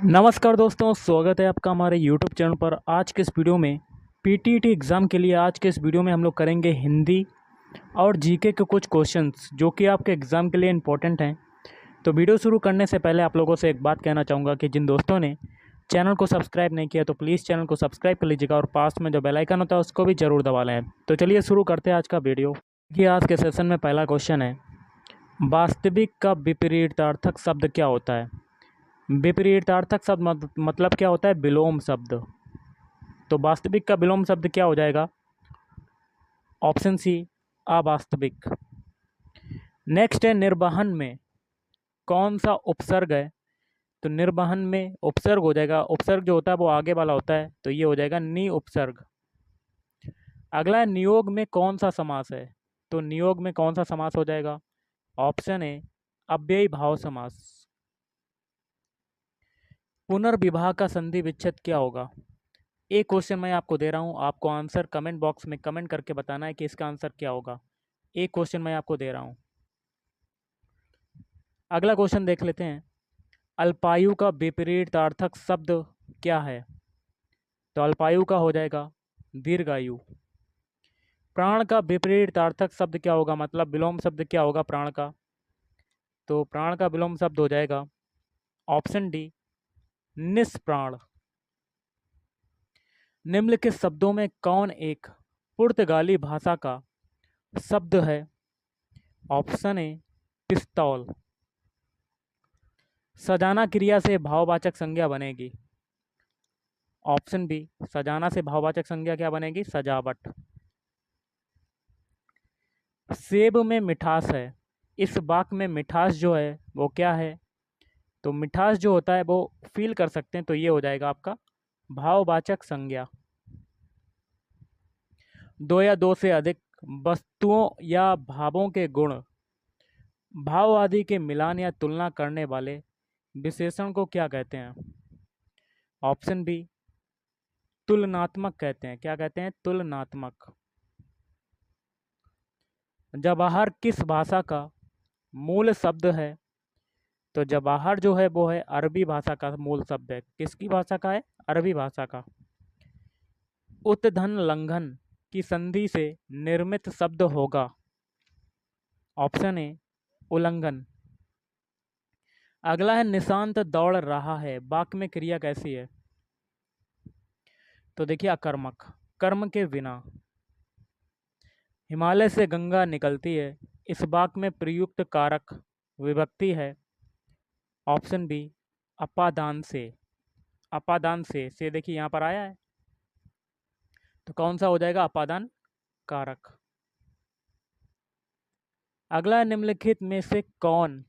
नमस्कार दोस्तों, स्वागत है आपका हमारे YouTube चैनल पर। आज के इस वीडियो में पीटीईटी एग्ज़ाम के लिए आज के इस वीडियो में हम लोग करेंगे हिंदी और जीके के कुछ क्वेश्चंस जो कि आपके एग्ज़ाम के लिए इम्पोर्टेंट हैं। तो वीडियो शुरू करने से पहले आप लोगों से एक बात कहना चाहूँगा कि जिन दोस्तों ने चैनल को सब्सक्राइब नहीं किया तो प्लीज़ चैनल को सब्सक्राइब कर लीजिएगा और पास में जो बेल आइकन होता है उसको भी ज़रूर दबा लें। तो चलिए शुरू करते हैं आज का वीडियो। देखिए, आज के सेशन में पहला क्वेश्चन है, वास्तविक का विपरीतार्थक शब्द क्या होता है? विपरीतार्थक शब्द मतलब क्या होता है? विलोम शब्द। तो वास्तविक का विलोम शब्द क्या हो जाएगा? ऑप्शन सी, अवास्तविक। नेक्स्ट है, निर्वहन में कौन सा उपसर्ग है? तो निर्वहन में उपसर्ग हो जाएगा, उपसर्ग जो होता है वो आगे वाला होता है, तो ये हो जाएगा नि उपसर्ग। अगला है, नियोग में कौन सा समास है? तो नियोग में कौन सा समास हो जाएगा? ऑप्शन है अव्ययी भाव समास। पुनर्विवाह का संधि विच्छेद क्या होगा? एक क्वेश्चन मैं आपको दे रहा हूँ, आपको आंसर कमेंट बॉक्स में कमेंट करके बताना है कि इसका आंसर क्या होगा। एक क्वेश्चन मैं आपको दे रहा हूँ। अगला क्वेश्चन देख लेते हैं, अल्पायु का विपरीतार्थक शब्द क्या है? तो अल्पायु का हो जाएगा दीर्घायु। प्राण का विपरीतार्थक शब्द क्या होगा, मतलब विलोम शब्द क्या होगा प्राण का? तो प्राण का विलोम शब्द हो जाएगा ऑप्शन डी, निष्प्राण। निम्नलिखित शब्दों में कौन एक पुर्तगाली भाषा का शब्द है? ऑप्शन ए पिस्तौल। सजाना क्रिया से भाववाचक संज्ञा बनेगी। ऑप्शन बी, सजाना से भाववाचक संज्ञा क्या बनेगी? सजावट। सेब में मिठास है, इस वाक्य में मिठास जो है वो क्या है? तो मिठास जो होता है वो फील कर सकते हैं, तो ये हो जाएगा आपका भाववाचक संज्ञा। दो या दो से अधिक वस्तुओं या भावों के गुण भाव आदि के मिलान या तुलना करने वाले विशेषण को क्या कहते हैं? ऑप्शन बी, तुलनात्मक कहते हैं। क्या कहते हैं? तुलनात्मक। जवाहर किस भाषा का मूल शब्द है? तो जवाहर जो है वो है अरबी भाषा का मूल शब्द है। किसकी भाषा का है? अरबी भाषा का। उत्धन लंघन की संधि से निर्मित शब्द होगा। ऑप्शन ए, उल्लंघन। अगला है, निशांत दौड़ रहा है, वाक्य में क्रिया कैसी है? तो देखिए, अकर्मक, कर्म के बिना। हिमालय से गंगा निकलती है, इस वाक्य में प्रयुक्त कारक विभक्ति है। ऑप्शन बी, अपादान से। अपादान से देखिए यहाँ पर आया है, तो कौन सा हो जाएगा? अपादान कारक। अगला, निम्नलिखित में से कौन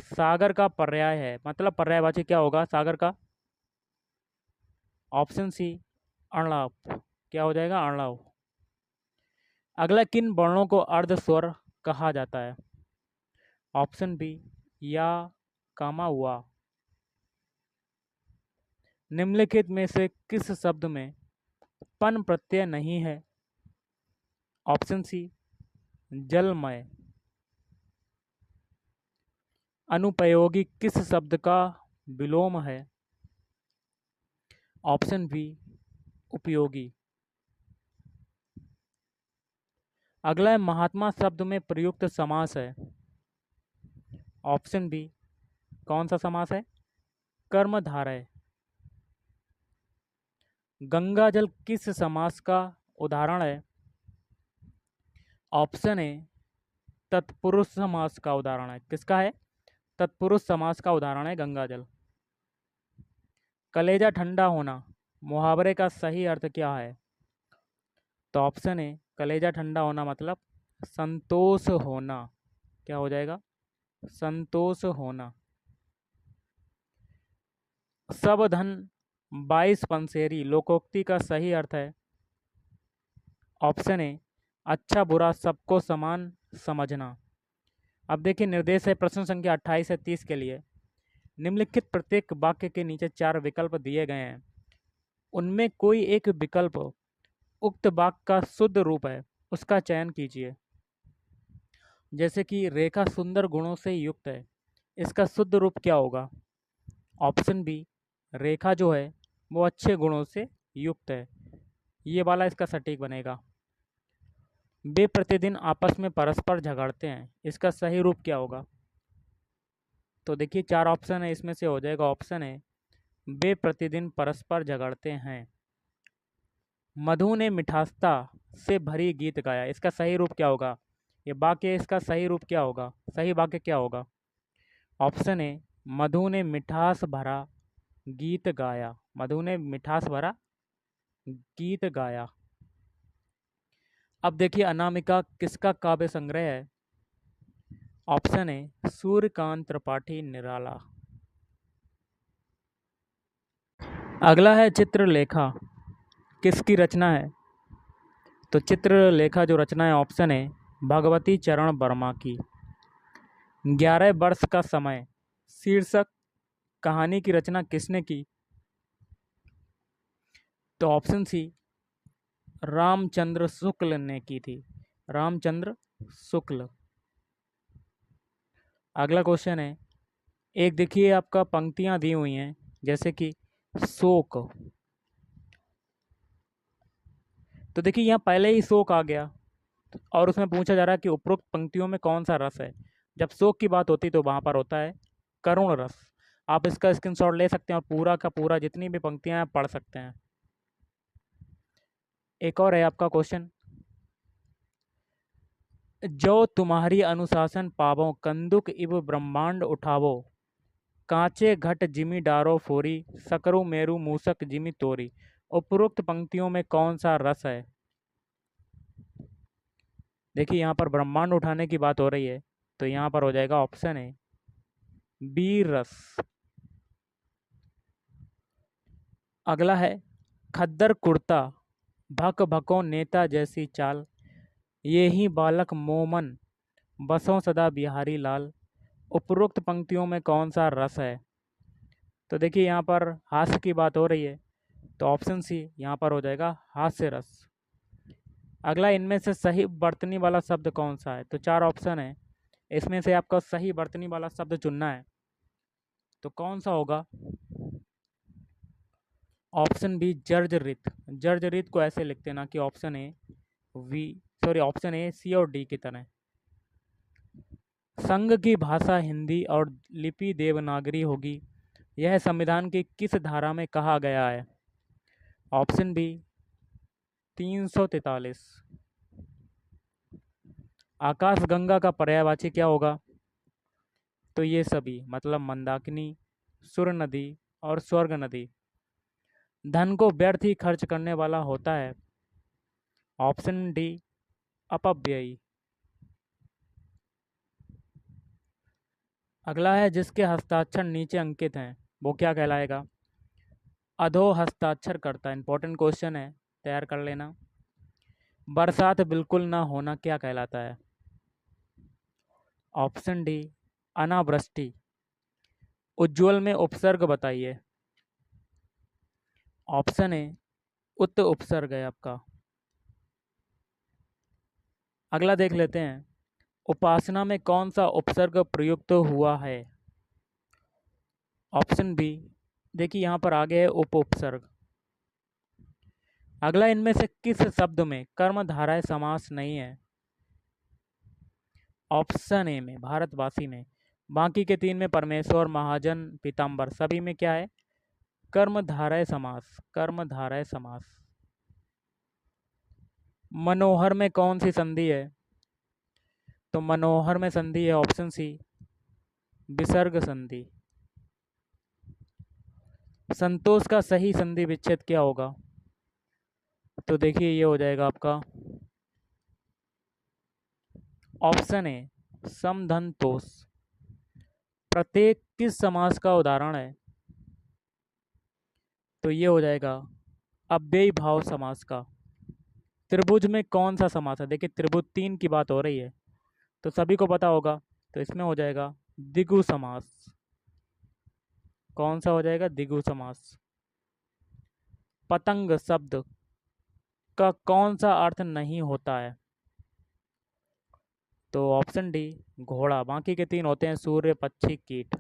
सागर का पर्याय है? मतलब पर्यायवाची क्या होगा सागर का? ऑप्शन सी, अणलाव। क्या हो जाएगा? अणलाव। अगला, किन वर्णों को अर्ध स्वर कहा जाता है? ऑप्शन बी, या, कामा, हुआ। निम्नलिखित में से किस शब्द में पन प्रत्यय नहीं है? ऑप्शन सी, जलमय। अनुपयोगी किस शब्द का विलोम है? ऑप्शन बी, उपयोगी। अगला है, महात्मा शब्द में प्रयुक्त समास है। ऑप्शन बी, कौन सा समास है? कर्मधारय। गंगा जल किस समास का उदाहरण है? ऑप्शन ए, तत्पुरुष समास का उदाहरण है। किसका है? तत्पुरुष समास का उदाहरण है गंगा जल। कलेजा ठंडा होना मुहावरे का सही अर्थ क्या है? तो ऑप्शन ए, कलेजा ठंडा होना मतलब संतोष होना। क्या हो जाएगा? संतोष होना। सब धन 22 पंसेरी लोकोक्ति का सही अर्थ है। ऑप्शन ए, अच्छा बुरा सबको समान समझना। अब देखिए, निर्देश है प्रश्न संख्या 28 से 30 के लिए। निम्नलिखित प्रत्येक वाक्य के नीचे 4 विकल्प दिए गए हैं, उनमें कोई एक विकल्प उक्त वाक्य का शुद्ध रूप है, उसका चयन कीजिए। जैसे कि रेखा सुंदर गुणों से युक्त है, इसका शुद्ध रूप क्या होगा? ऑप्शन बी, रेखा जो है वो अच्छे गुणों से युक्त है। ये वाला इसका सटीक बनेगा। वे प्रतिदिन आपस में परस्पर झगड़ते हैं, इसका सही रूप क्या होगा? तो देखिए 4 ऑप्शन है, इसमें से हो जाएगा ऑप्शन है वे प्रतिदिन परस्पर झगड़ते हैं। मधु ने मिठासता से भरी गीत गाया, इसका सही रूप क्या होगा? ये वाक्य इसका सही रूप क्या होगा? सही वाक्य क्या होगा? ऑप्शन है मधु ने मिठास भरा गीत गाया। मधु ने मिठास भरा गीत गाया। अब देखिए अनामिका किसका काव्य संग्रह है? ऑप्शन है सूर्यकांत त्रिपाठी निराला। अगला है चित्रलेखा, किसकी रचना है? तो चित्रलेखा जो रचना है ऑप्शन है भगवती चरण वर्मा की। 11 वर्ष का समय शीर्षक कहानी की रचना किसने की? तो ऑप्शन सी रामचंद्र शुक्ल ने की थी। रामचंद्र शुक्ल। अगला क्वेश्चन है, एक देखिए आपका पंक्तियां दी हुई हैं जैसे कि शोक। तो देखिए यहाँ पहले ही शोक आ गया और उसमें पूछा जा रहा है कि उपरोक्त पंक्तियों में कौन सा रस है। जब शोक की बात होती तो वहाँ पर होता है करुण रस। आप इसका स्क्रीनशॉट ले सकते हैं और पूरा का पूरा जितनी भी पंक्तियां हैं पढ़ सकते हैं। एक और है आपका क्वेश्चन, जो तुम्हारी अनुशासन पावो कंदुक इव ब्रह्मांड उठावो, कांचे घट जिमि डारो फोरी, सकरु मेरु मूसक जिमि तोरी। उपरोक्त पंक्तियों में कौन सा रस है? देखिए यहाँ पर ब्रह्मांड उठाने की बात हो रही है तो यहाँ पर हो जाएगा ऑप्शन है बी रस। अगला है खद्दर कुर्ता भक भको नेता जैसी चाल, ये ही बालक मोमन बसों सदा बिहारी लाल। उपरोक्त पंक्तियों में कौन सा रस है? तो देखिए यहाँ पर हास्य की बात हो रही है तो ऑप्शन सी यहाँ पर हो जाएगा हास्य रस। अगला, इनमें से सही वर्तनी वाला शब्द कौन सा है? तो 4 ऑप्शन है, इसमें से आपको सही वर्तनी वाला शब्द चुनना है। तो कौन सा होगा? Option B जर्जरित। जर्जरित को ऐसे लिखते हैं ना कि option A V sorry option A C और डी की तरह। संघ की भाषा हिंदी और लिपि देवनागरी होगी, यह संविधान की किस धारा में कहा गया है? Option B 343। आकाशगंगा का पर्यायवाची क्या होगा? तो ये सभी मतलब मंदाकिनी, सुर नदी और स्वर्ग नदी। धन को व्यर्थ ही खर्च करने वाला होता है। ऑप्शन डी अपव्ययी। अगला है, जिसके हस्ताक्षर नीचे अंकित हैं वो क्या कहलाएगा? अधो हस्ताक्षर करता। इंपॉर्टेंट क्वेश्चन है, तैयार कर लेना। बरसात बिल्कुल ना होना क्या कहलाता है? ऑप्शन डी अनावृष्टि। उज्ज्वल में उपसर्ग बताइए। ऑप्शन ए उत उपसर्ग है आपका। अगला देख लेते हैं, उपासना में कौन सा उपसर्ग प्रयुक्त हुआ है? ऑप्शन बी, देखिए यहाँ पर आगे है उप उपसर्ग। अगला, इनमें से किस शब्द में कर्मधारय समास नहीं है? ऑप्शन ए में भारतवासी में। बाकी के 3 में परमेश्वर, महाजन, पीताम्बर, सभी में क्या है? कर्मधारय समास। कर्मधारय समास। मनोहर में कौन सी संधि है? तो मनोहर में संधि है ऑप्शन सी विसर्ग संधि। संतोष का सही संधि विच्छेद क्या होगा? तो देखिए ये हो जाएगा आपका ऑप्शन ए समधनतोष। प्रत्येक किस समास का उदाहरण है? तो ये हो जाएगा अव्ययी भाव समास का। त्रिभुज में कौन सा समास है? देखिए त्रिभुज 3 की बात हो रही है तो सभी को पता होगा, तो इसमें हो जाएगा द्विगु समास। कौन सा हो जाएगा? द्विगु समास। पतंग शब्द का कौन सा अर्थ नहीं होता है? तो ऑप्शन डी घोड़ा। बाकी के 3 होते हैं सूर्य, पक्षी, कीट।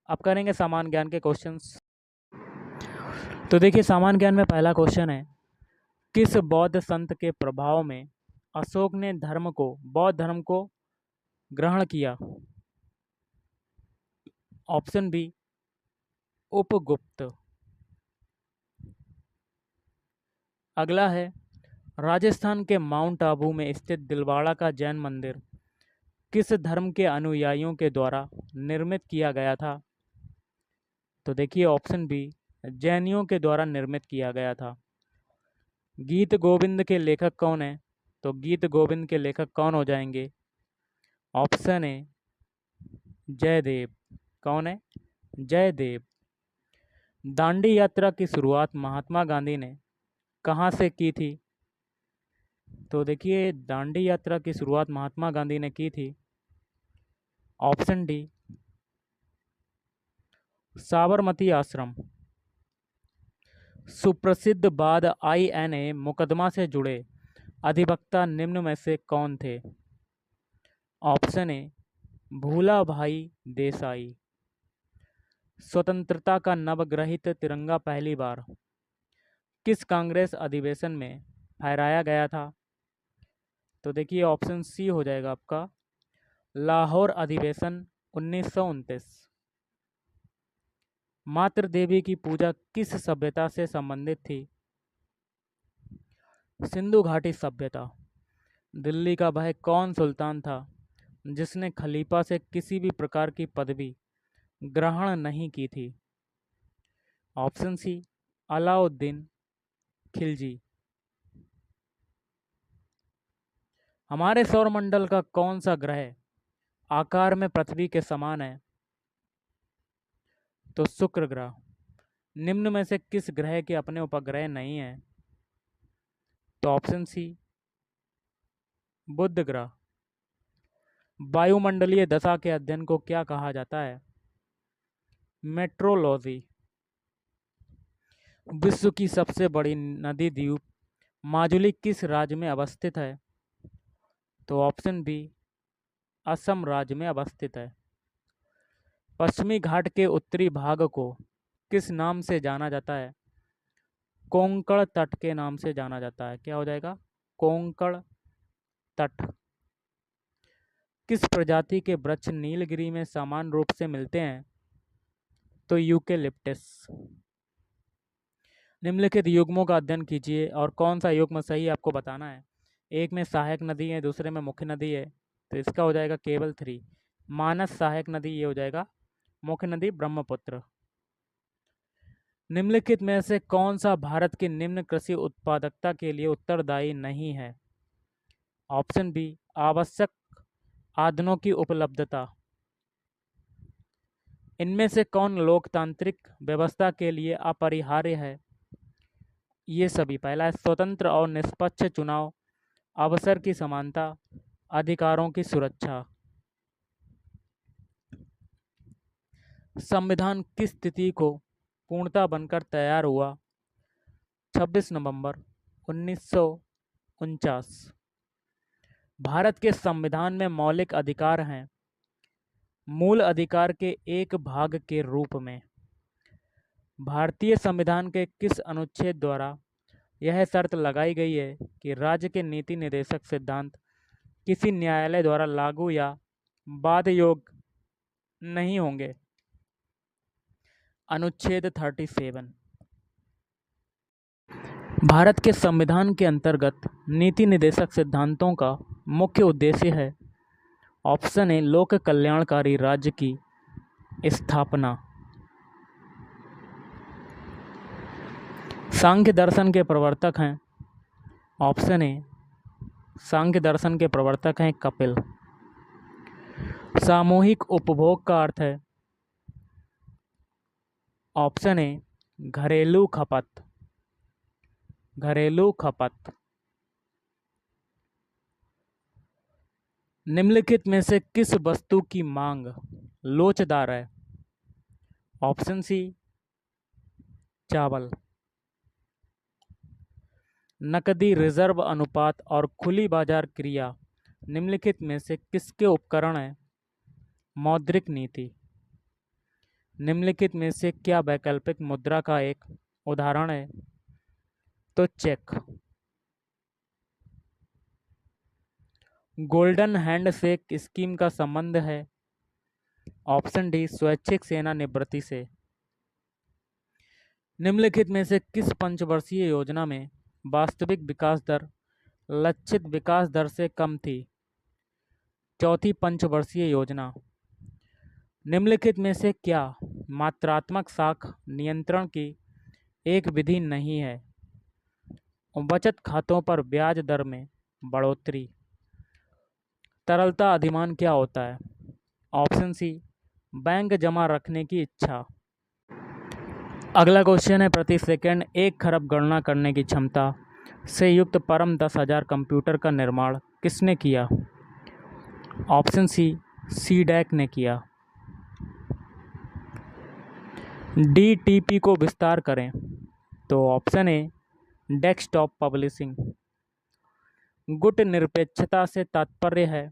अब करेंगे सामान्य ज्ञान के क्वेश्चंस। तो देखिए सामान्य ज्ञान में पहला क्वेश्चन है, किस बौद्ध संत के प्रभाव में अशोक ने बौद्ध धर्म को ग्रहण किया? Option B Upagupta. अगला है, राजस्थान के माउंट आबू में स्थित दिलवाड़ा का जैन मंदिर किस धर्म के अनुयायियों के द्वारा निर्मित किया गया था? तो देखिए ऑप्शन बी जैनियों के द्वारा निर्मित किया गया था। गीत गोविंद के लेखक कौन है? तो गीत गोविंद के लेखक कौन हो जाएंगे? Option A Jayadev. कौन है? जयदेव। दांडी यात्रा की शुरुआत महात्मा गांधी ने कहाँ से की थी? तो देखिए दांडी यात्रा की शुरुआत महात्मा गांधी ने की थी, ऑप्शन डी साबरमती आश्रम। सुप्रसिद्ध बाद INA मुकदमा से जुड़े अधिवक्ता निम्न में से कौन थे? ऑप्शन ए भूला भाई देसाई। स्वतंत्रता का नवग्रहित तिरंगा पहली बार किस कांग्रेस अधिवेशन में फहराया गया था? तो देखिए ऑप्शन सी हो जाएगा आपका लाहौर अधिवेशन 1929। मातृ देवी की पूजा किस सभ्यता से संबंधित थी? सिंधु घाटी सभ्यता। दिल्ली का वह कौन सुल्तान था जिसने खलीफा से किसी भी प्रकार की पदवी ग्रहण नहीं की थी? Option C Alauddin Khilji. हमारे सौरमंडल का कौन सा ग्रह आकार में पृथ्वी के समान है? तो शुक्र ग्रह। निम्न में से किस ग्रह के अपने उपग्रह नहीं हैं? तो ऑप्शन सी बुध ग्रह। वायुमंडलीय दशा के अध्ययन को क्या कहा जाता है? मेट्रोलॉजी। विश्व की सबसे बड़ी नदी द्वीप माजुली किस राज्य में अवस्थित है? तो ऑप्शन बी असम राज्य में अवस्थित है। पश्चिमी घाट के उत्तरी भाग को किस नाम से जाना जाता है? कोंकण तट के नाम से जाना जाता है। क्या हो जाएगा? कोंकण तट। किस प्रजाति के वृक्ष नीलगिरी में समान रूप से मिलते हैं? तो यूकेलिप्टस। निम्नलिखित युग्मों का अध्ययन कीजिए और कौन सा युग्म सही आपको बताना है। एक में सहायक नदी है, दूसरे में मुख्य नदी है, तो इसका हो जाएगा केवल 3। मानस सहायक नदी, ये हो जाएगा मुख्य नदी ब्रह्मपुत्र। निम्नलिखित में से कौन सा भारत की निम्न कृषि उत्पादकता के लिए उत्तरदायी नहीं है? ऑप्शन बी आवश्यक आदनों की उपलब्धता। इनमें से कौन लोकतांत्रिक व्यवस्था के लिए अपरिहार्य है? ये सभी। पहला है स्वतंत्र और निष्पक्ष चुनाव, अवसर की समानता, अधिकारों की सुरक्षा। संविधान किस तिथि को पूर्णतः बनकर तैयार हुआ? 26 नवंबर 1949। भारत के संविधान में मौलिक अधिकार हैं मूल अधिकार के एक भाग के रूप में। भारतीय संविधान के किस अनुच्छेद द्वारा यह शर्त लगाई गई है कि राज्य के नीति निर्देशक सिद्धांत किसी न्यायालय द्वारा लागू या बाध्य योग्य नहीं होंगे? अनुच्छेद 37। भारत के संविधान के अंतर्गत नीति निर्देशक सिद्धांतों का मुख्य उद्देश्य है। ऑप्शन ए लोक कल्याणकारी राज्य की स्थापना। सांख्य दर्शन के प्रवर्तक हैं। ऑप्शन ए सांख्य दर्शन के प्रवर्तक हैं कपिल। सामूहिक उपभोग का अर्थ है? ऑप्शन ए घरेलू खपत। घरेलू खपत। निम्नलिखित में से किस वस्तु की मांग लोचदार है? ऑप्शन सी चावल। नकदी रिजर्व अनुपात और खुली बाजार क्रिया निम्नलिखित में से किसके उपकरण हैं? मौद्रिक नीति। निम्नलिखित में से क्या वैकल्पिक मुद्रा का एक उदाहरण है तो चेक। गोल्डन हैंडशेक स्कीम का संबंध है ऑप्शन डी स्वैच्छिक सेवानिवृत्ति से। निम्नलिखित में से किस पंचवर्षीय योजना में वास्तविक विकास दर लक्षित विकास दर से कम थी? चौथी पंचवर्षीय योजना। निम्नलिखित में से क्या मात्रात्मक साख नियंत्रण की एक विधि नहीं है? बचत खातों पर ब्याज दर में बढ़ोतरी। तरलता अधिमान क्या होता है? ऑप्शन सी बैंक जमा रखने की इच्छा। अगला क्वेश्चन है प्रति सेकंड 1 खरब गणना करने की क्षमता से युक्त परम 10,000 कंप्यूटर का निर्माण किसने किया? ऑप्शन सी सीडैक ने किया। डीटीपी को विस्तार करें तो ऑप्शन ए डेस्कटॉप पब्लिशिंग। गुट निरपेक्षता से तात्पर्य है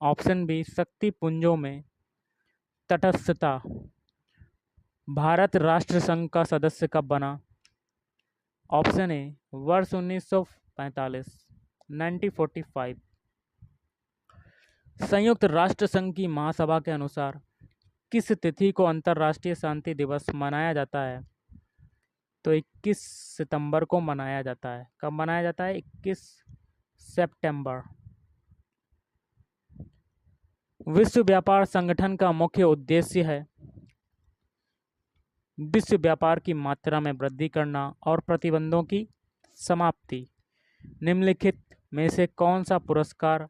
ऑप्शन बी शक्ति पुंजों में तटस्थता। भारत राष्ट्र संघ का सदस्य कब बना? ऑप्शन ए वर्ष 1945 1945। संयुक्त राष्ट्र संघ की महासभा के अनुसार किस तिथि को अंतर्राष्ट्रीय शांति दिवस मनाया जाता है? तो 21 सितंबर को मनाया जाता है। कब मनाया जाता है? 21 सितंबर। विश्व व्यापार संगठन का मुख्य उद्देश्य है विश्व व्यापार की मात्रा में वृद्धि करना और प्रतिबंधों की समाप्ति। निम्नलिखित में से कौन सा पुरस्कार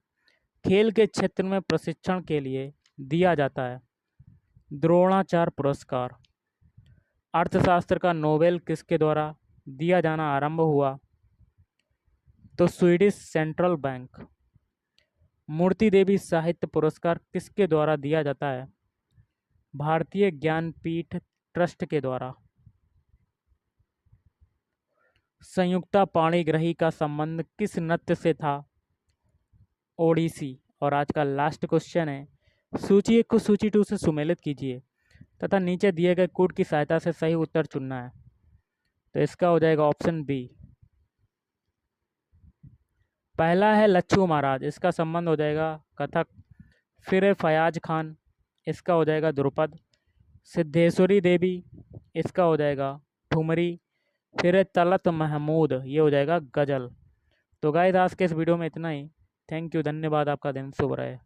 खेल के क्षेत्र में प्रशिक्षण के लिए दिया जाता है? द्रोणाचार्य पुरस्कार। अर्थशास्त्र का नोबेल किसके द्वारा दिया जाना आरंभ हुआ? तो स्वीडिश सेंट्रल बैंक। मूर्ति देवी साहित्य पुरस्कार किसके द्वारा दिया जाता है? भारतीय ज्ञानपीठ ट्रस्ट के द्वारा। संयुक्ता पाणिग्रही का संबंध किस नृत्य से था? ओडिसी। और आज का लास्ट क्वेश्चन है सूची 1 को सूची 2 से सुमेलित कीजिए तथा नीचे दिए गए कोड की सहायता से सही उत्तर चुनना है। तो इसका हो जाएगा ऑप्शन बी। पहला है लच्छू महाराज, इसका संबंध हो जाएगा कथक। फिर है फयाज खान, इसका हो जाएगा द्रुपद। सिद्धेश्वरी देवी, इसका हो जाएगा ठुमरी। फिर है तलत महमूद, ये हो जाएगा गजल। तो गाइस आज के इस वीडियो में इतना ही। थैंक यू, धन्यवाद, आपका दिन शुभ रहे।